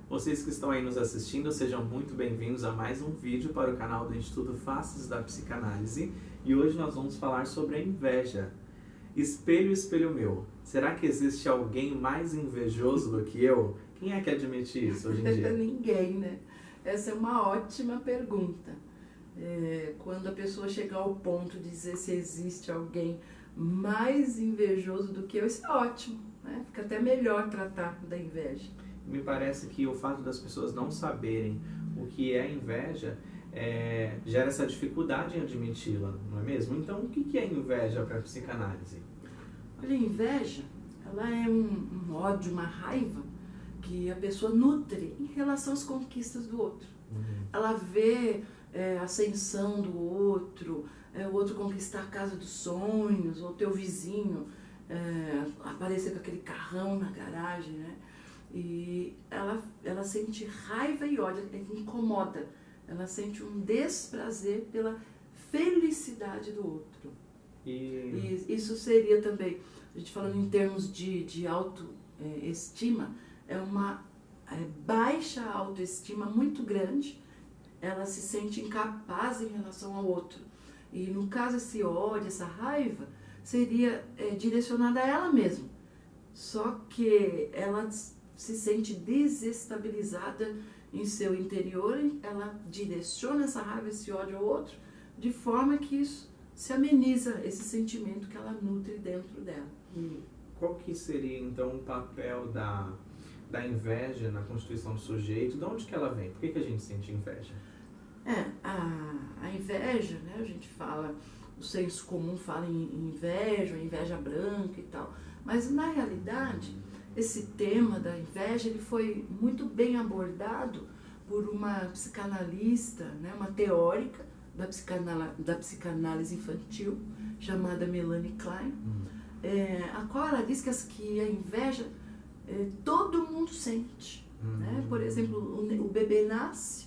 Vocês que estão aí nos assistindo, sejam muito bem-vindos a mais um vídeo para o canal do Instituto Faces da Psicanálise. E hoje nós vamos falar sobre a inveja. Espelho, espelho meu, será que existe alguém mais invejoso do que eu? Quem é que admite isso hoje em dia? Ninguém, né? Essa é uma ótima pergunta. Quando a pessoa chegar ao ponto de dizer se existe alguém mais invejoso do que eu, isso é ótimo, né? Fica até melhor tratar da inveja. Me parece que o fato das pessoas não saberem o que é inveja gera essa dificuldade em admiti-la, não é mesmo? Então, o que é inveja para a psicanálise? Olha, a inveja, ela é um ódio, uma raiva que a pessoa nutre em relação às conquistas do outro. Ela vê a ascensão do outro, o outro conquistar a casa dos sonhos, ou teu vizinho aparecer com aquele carrão na garagem, né? E ela sente raiva e ódio, incomoda. Ela sente um desprazer pela felicidade do outro. E isso seria também, a gente falando em termos de autoestima, é uma baixa autoestima muito grande. Ela se sente incapaz em relação ao outro. E no caso, esse ódio, essa raiva, seria direcionada a ela mesma. Só que ela se sente desestabilizada em seu interior, ela direciona essa raiva, esse ódio ao outro, de forma que isso se ameniza, esse sentimento que ela nutre dentro dela. E qual que seria, então, o papel da inveja na constituição do sujeito? De onde que ela vem? Por que a gente sente inveja? A inveja, né, a gente fala, o senso comum fala em inveja branca e tal, mas na realidade, esse tema da inveja ele foi muito bem abordado por uma psicanalista, né, uma teórica da psicanálise infantil, chamada Melanie Klein, a qual ela diz que a inveja todo mundo sente. Né? Por exemplo, o bebê nasce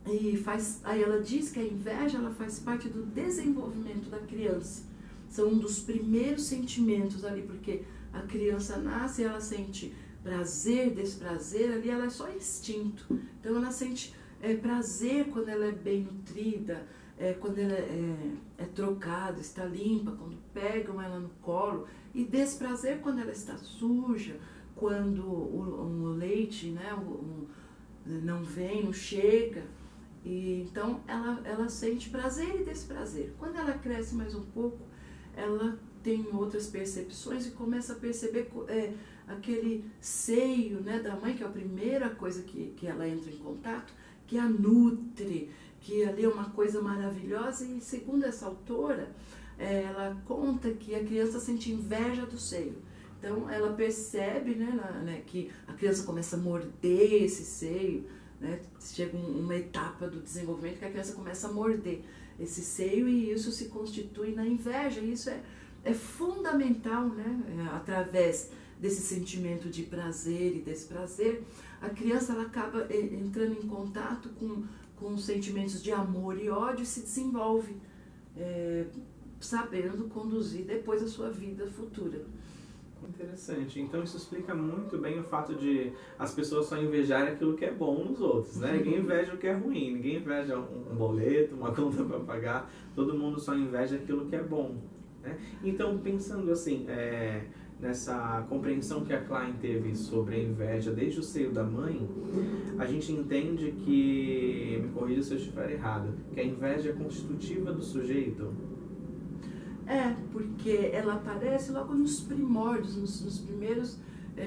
e aí ela diz que a inveja ela faz parte do desenvolvimento da criança. São um dos primeiros sentimentos ali, porque a criança nasce e ela sente prazer, desprazer, ali ela é só instinto. Então ela sente prazer quando ela é bem nutrida, quando ela é trocada, está limpa, quando pegam ela no colo, e desprazer quando ela está suja, quando o leite, né, não vem, não chega. E então ela sente prazer e desprazer. Quando ela cresce mais um pouco, ela tem outras percepções e começa a perceber aquele seio, né, da mãe, que é a primeira coisa que ela entra em contato, que a nutre, que ali é uma coisa maravilhosa. E segundo essa autora, ela conta que a criança sente inveja do seio. Então ela percebe, né, que a criança começa a morder esse seio, né, chega uma etapa do desenvolvimento que a criança começa a morder esse seio e isso se constitui na inveja. E isso é fundamental, né? Através desse sentimento de prazer e desprazer, a criança ela acaba entrando em contato com sentimentos de amor e ódio e se desenvolve, sabendo conduzir depois a sua vida futura. Interessante. Então isso explica muito bem o fato de as pessoas só invejarem aquilo que é bom nos outros, né? Ninguém inveja o que é ruim, ninguém inveja um boleto, uma conta para pagar, todo mundo só inveja aquilo que é bom, né? Então, pensando assim, nessa compreensão que a Klein teve sobre a inveja desde o seio da mãe, a gente entende que, me corrija se eu estiver errado, que a inveja é constitutiva do sujeito. Porque ela aparece logo nos primórdios, nos primeiros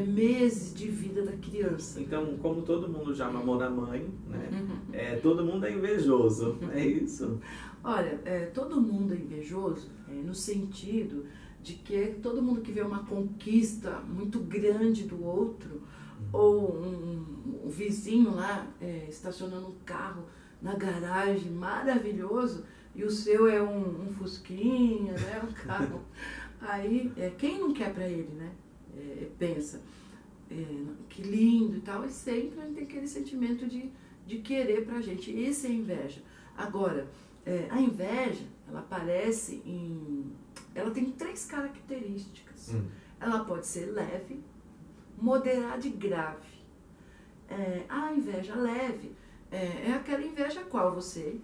meses de vida da criança. Então, como todo mundo já mamou da mãe, né? Todo mundo é invejoso, é isso? Olha, todo mundo é invejoso no sentido de que todo mundo que vê uma conquista muito grande do outro, ou um vizinho lá estacionando um carro na garagem maravilhoso, e o seu é um fusquinha, né, um carro. Aí, quem não quer para ele, né? Pensa, que lindo e tal, e sempre a gente tem aquele sentimento de querer pra gente. Isso é inveja. Agora, a inveja, ela aparece ela tem 3 características. Ela pode ser leve, moderada e grave. A inveja leve é aquela inveja a qual você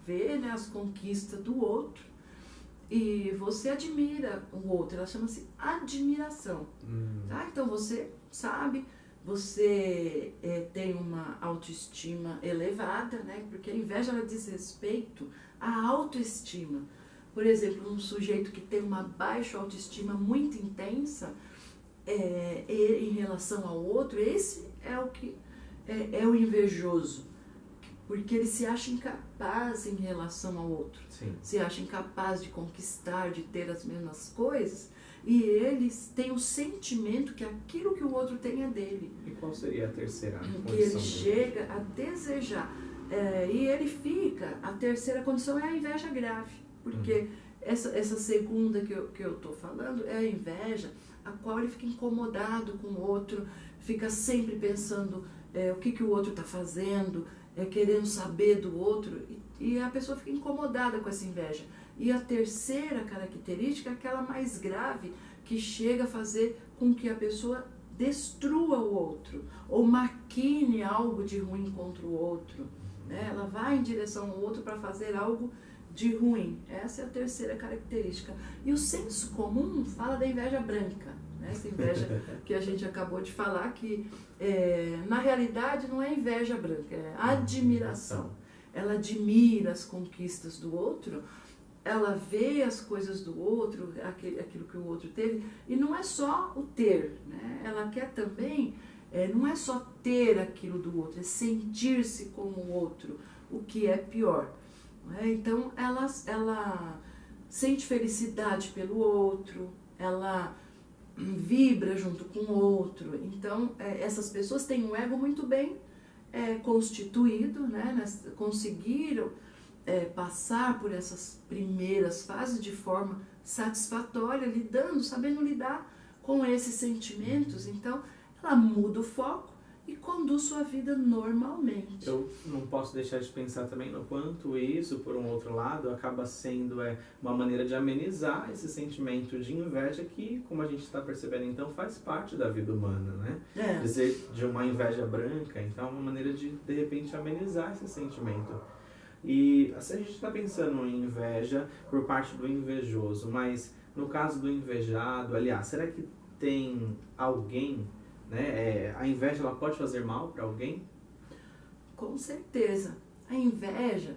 vê, né, as conquistas do outro e você admira o outro. Ela chama-se admiração. Tá? Então você sabe, você tem uma autoestima elevada, né? Porque a inveja ela diz respeito à autoestima. Por exemplo, um sujeito que tem uma baixa autoestima muito intensa em relação ao outro, esse é o que é o invejoso, porque ele se acha incapaz em relação ao outro. Sim. Se acha incapaz de conquistar, de ter as mesmas coisas, e ele tem o sentimento que aquilo que o outro tem é dele. E qual seria a terceira condição? Que ele chega a desejar. E ele fica, a terceira condição é a inveja grave, porque essa segunda que eu estou falando é a inveja a qual ele fica incomodado com o outro, fica sempre pensando o que o outro está fazendo, querendo saber do outro, e a pessoa fica incomodada com essa inveja. E a terceira característica é aquela mais grave, que chega a fazer com que a pessoa destrua o outro, ou maquine algo de ruim contra o outro. Né? Ela vai em direção ao outro para fazer algo de ruim. Essa é a terceira característica. E o senso comum fala da inveja branca. Né? Essa inveja que a gente acabou de falar, que na realidade não é inveja branca, é admiração. Ela admira as conquistas do outro, ela vê as coisas do outro, aquilo que o outro teve, e não é só o ter, né? Ela quer também, não é só ter aquilo do outro, é sentir-se como o outro, o que é pior. Né? Então ela sente felicidade pelo outro, ela vibra junto com o outro. Então essas pessoas têm um ego muito bem constituído, né? Conseguiram passar por essas primeiras fases de forma satisfatória, sabendo lidar com esses sentimentos. Então, ela muda o foco e conduz sua vida normalmente. Eu não posso deixar de pensar também no quanto isso, por um outro lado, acaba sendo uma maneira de amenizar esse sentimento de inveja que, como a gente está percebendo, então, faz parte da vida humana, né? Dizer de uma inveja branca, então, é uma maneira de repente, amenizar esse sentimento. E se a gente está pensando em inveja por parte do invejoso, mas no caso do invejado, aliás, será que tem alguém, né? A inveja ela pode fazer mal para alguém? Com certeza. A inveja,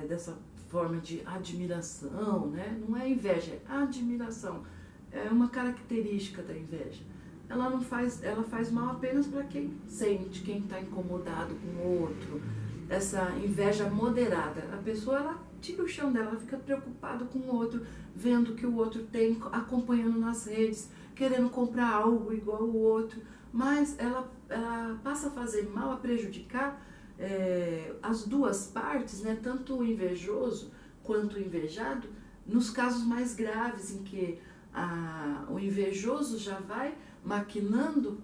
dessa forma de admiração, né? Não é inveja, é admiração. É uma característica da inveja. Ela faz mal apenas para quem sente, quem está incomodado com o outro. Essa inveja moderada, a pessoa ela tira o chão dela, ela fica preocupada com o outro, vendo o que o outro tem, acompanhando nas redes, querendo comprar algo igual ao outro, mas ela passa a fazer mal, a prejudicar as duas partes, né? Tanto o invejoso quanto o invejado, nos casos mais graves em que o invejoso já vai maquinando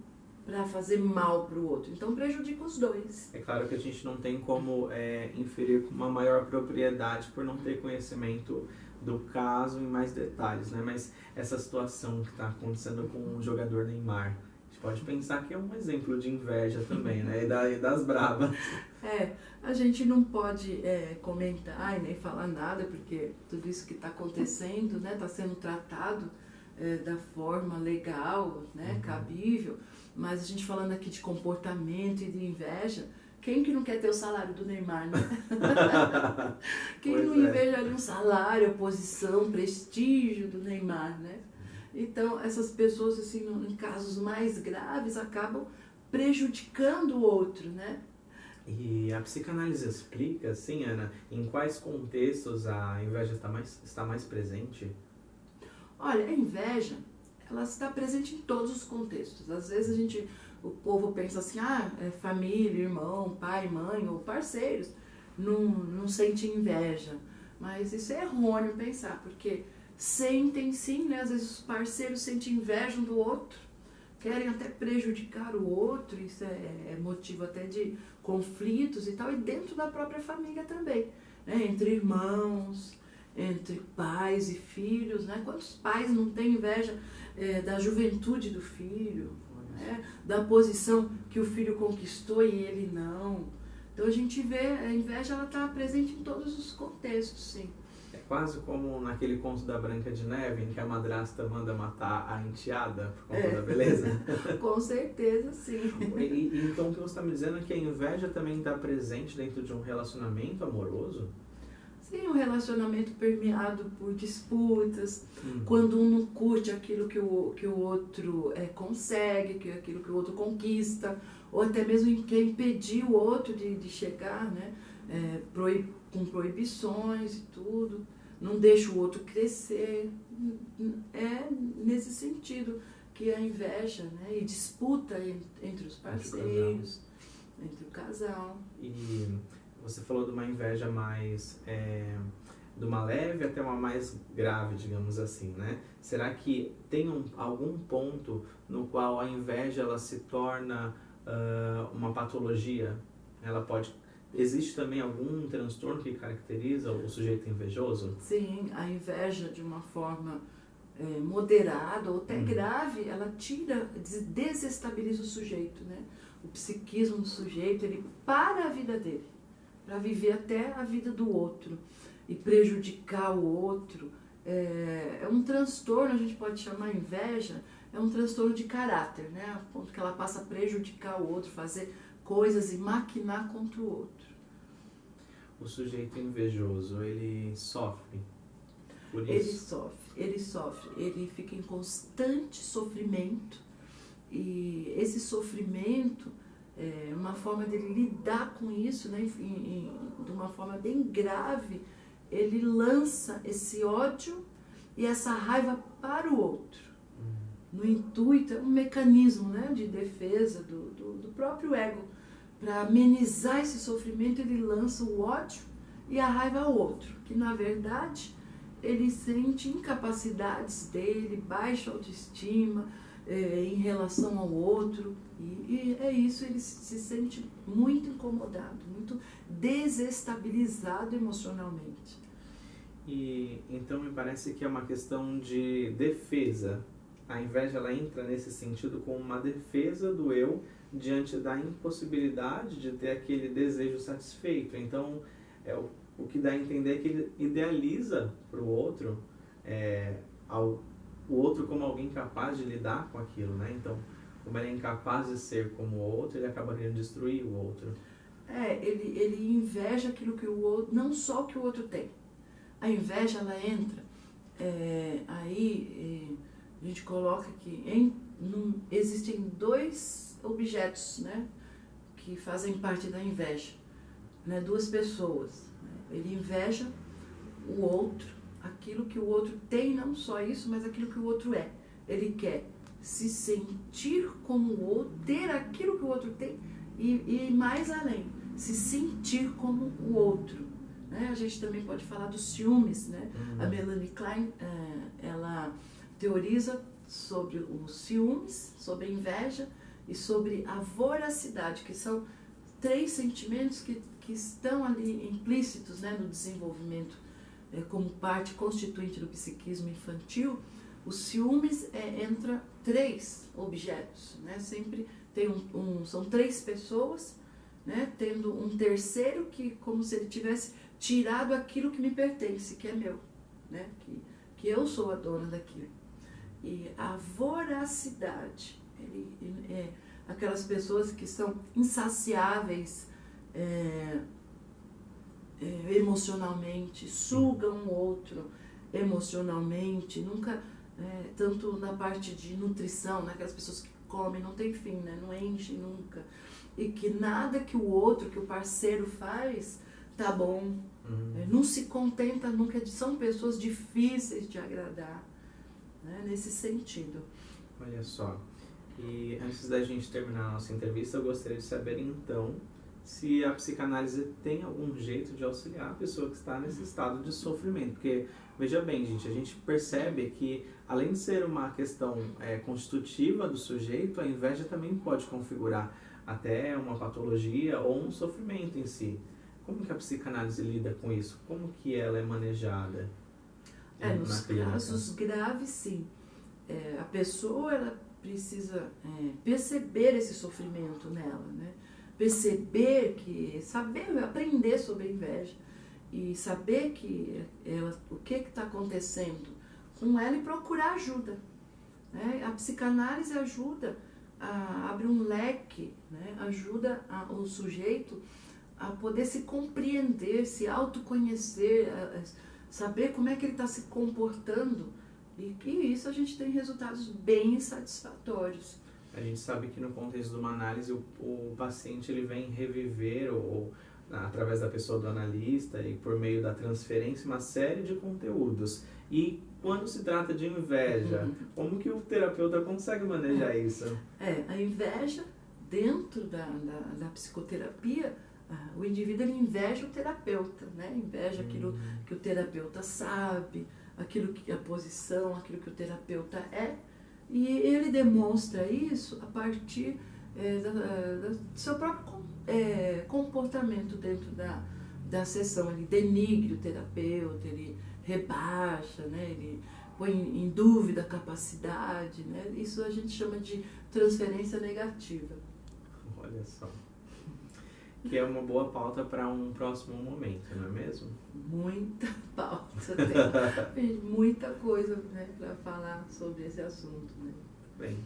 para fazer mal para o outro. Então prejudica os dois. É claro que a gente não tem como inferir com uma maior propriedade por não ter conhecimento do caso em mais detalhes, né? Mas essa situação que está acontecendo com o jogador Neymar, a gente pode pensar que é um exemplo de inveja também, né? E das bravas. A gente não pode comentar e nem falar nada, porque tudo isso que está acontecendo, né, está sendo tratado da forma legal, né, cabível. Mas a gente falando aqui de comportamento e de inveja, quem que não quer ter o salário do Neymar, né? Quem não inveja ali um salário, a posição, prestígio do Neymar, né? Então, essas pessoas, assim, em casos mais graves, acabam prejudicando o outro, né? E a psicanálise explica, assim, Ana, em quais contextos a inveja está mais presente? Olha, a inveja, ela está presente em todos os contextos. Às vezes o povo pensa assim, família, irmão, pai, mãe ou parceiros não sentem inveja. Mas isso é errôneo pensar, porque sentem sim, né? Às vezes os parceiros sentem inveja um do outro, querem até prejudicar o outro, isso é motivo até de conflitos e tal, e dentro da própria família também, né? Entre irmãos, entre pais e filhos, né? Quantos pais não têm inveja da juventude do filho, né? Da posição que o filho conquistou e ele não. Então a gente vê, a inveja ela está presente em todos os contextos, sim. É quase como naquele conto da Branca de Neve, em que a madrasta manda matar a enteada por conta da beleza. Com certeza, sim. Então o que você está me dizendo é que a inveja também está presente dentro de um relacionamento amoroso? Sim, um relacionamento permeado por disputas, quando um não curte aquilo que o outro consegue, aquilo que o outro conquista, ou até mesmo quer impedir o outro de chegar, né? Com proibições e tudo, não deixa o outro crescer. É nesse sentido que a inveja, né? E disputa entre os parceiros, entre o casal. E você falou de uma inveja mais, de uma leve até uma mais grave, digamos assim, né? Será que tem algum ponto no qual a inveja ela se torna uma patologia? Existe também algum transtorno que caracteriza o sujeito invejoso? Sim, a inveja de uma forma moderada ou até grave, ela desestabiliza o sujeito, né? O psiquismo do sujeito, ele para a vida dele, para viver até a vida do outro e prejudicar o outro. É um transtorno, a gente pode chamar inveja, é um transtorno de caráter, né? A ponto que ela passa a prejudicar o outro, fazer coisas e maquinar contra o outro. O sujeito invejoso, ele sofre por isso? Ele sofre, ele fica em constante sofrimento e esse sofrimento uma forma dele lidar com isso, né, de uma forma bem grave, ele lança esse ódio e essa raiva para o outro. No intuito, é um mecanismo, né, de defesa do próprio ego. Para amenizar esse sofrimento, ele lança o ódio e a raiva ao outro, que na verdade ele sente incapacidades dele, baixa autoestima, em relação ao outro, e é isso, ele se sente muito incomodado, muito desestabilizado emocionalmente. E então me parece que é uma questão de defesa. A inveja ela entra nesse sentido como uma defesa do eu diante da impossibilidade de ter aquele desejo satisfeito. Então, o que dá a entender é que ele idealiza para o outro o outro como alguém capaz de lidar com aquilo, né? Então, como ele é incapaz de ser como o outro, ele acaba querendo destruir o outro. Ele inveja aquilo que o outro, não só o que o outro tem. A inveja, ela entra, a gente coloca que existem dois objetos, né, que fazem parte da inveja, né, duas pessoas. Né? Ele inveja o outro, aquilo que o outro tem, não só isso, mas aquilo que o outro é. Ele quer se sentir como o outro, ter aquilo que o outro tem e mais além, se sentir como o outro. Né? A gente também pode falar dos ciúmes, né? A Melanie Klein, ela teoriza sobre os ciúmes, sobre a inveja e sobre a voracidade, que são três sentimentos que estão ali implícitos, né, no desenvolvimento como parte constituinte do psiquismo infantil. Os ciúmes entra três objetos, né? Sempre tem são três pessoas, né? Tendo um terceiro que como se ele tivesse tirado aquilo que me pertence, que é meu, né? Que eu sou a dona daquilo. E a voracidade, aquelas pessoas que são insaciáveis emocionalmente, sugam o outro emocionalmente, nunca, tanto na parte de nutrição, né, aquelas pessoas que comem, não tem fim, né, não enche nunca, e que nada que o outro, que o parceiro faz, tá bom, não se contenta nunca, são pessoas difíceis de agradar, né, nesse sentido. Olha só, e antes da gente terminar a nossa entrevista, eu gostaria de saber então se a psicanálise tem algum jeito de auxiliar a pessoa que está nesse estado de sofrimento. Porque, veja bem, gente, a gente percebe que, além de ser uma questão constitutiva do sujeito, a inveja também pode configurar até uma patologia ou um sofrimento em si. Como que a psicanálise lida com isso? Como que ela é manejada? Nos casos graves, sim. A pessoa ela precisa perceber esse sofrimento nela, né? Perceber saber aprender sobre a inveja e saber o que está acontecendo com ela e procurar ajuda, né? A psicanálise ajuda, abre um leque, né? Ajuda o sujeito a poder se compreender, se autoconhecer, saber como é que ele está se comportando, e que isso a gente tem resultados bem satisfatórios. A gente sabe que no contexto de uma análise o paciente ele vem reviver ou através da pessoa do analista e por meio da transferência uma série de conteúdos. E quando se trata de inveja, como que o terapeuta consegue manejar isso? A inveja, dentro da psicoterapia, o indivíduo ele inveja o terapeuta, né? Inveja aquilo que o terapeuta sabe, a posição, aquilo que o terapeuta é, e ele demonstra isso a partir do seu próprio comportamento dentro da sessão. Ele denigre o terapeuta, ele rebaixa, né? Ele põe em dúvida a capacidade, né? Isso a gente chama de transferência negativa. Olha só. Que é uma boa pauta para um próximo momento, não é mesmo? Muita pauta, tem muita coisa, né, para falar sobre esse assunto, né? Bem,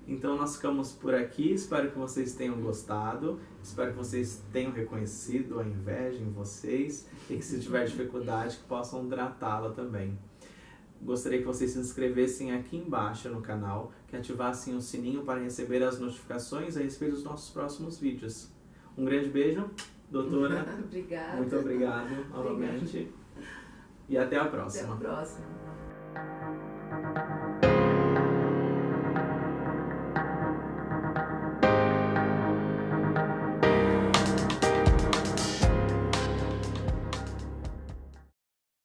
então nós ficamos por aqui, espero que vocês tenham gostado, espero que vocês tenham reconhecido a inveja em vocês e que se tiver dificuldade que possam tratá-la também. Gostaria que vocês se inscrevessem aqui embaixo no canal, que ativassem o sininho para receber as notificações a respeito dos nossos próximos vídeos. Um grande beijo, doutora. Obrigada. Muito obrigado novamente. E até a próxima. Até a próxima.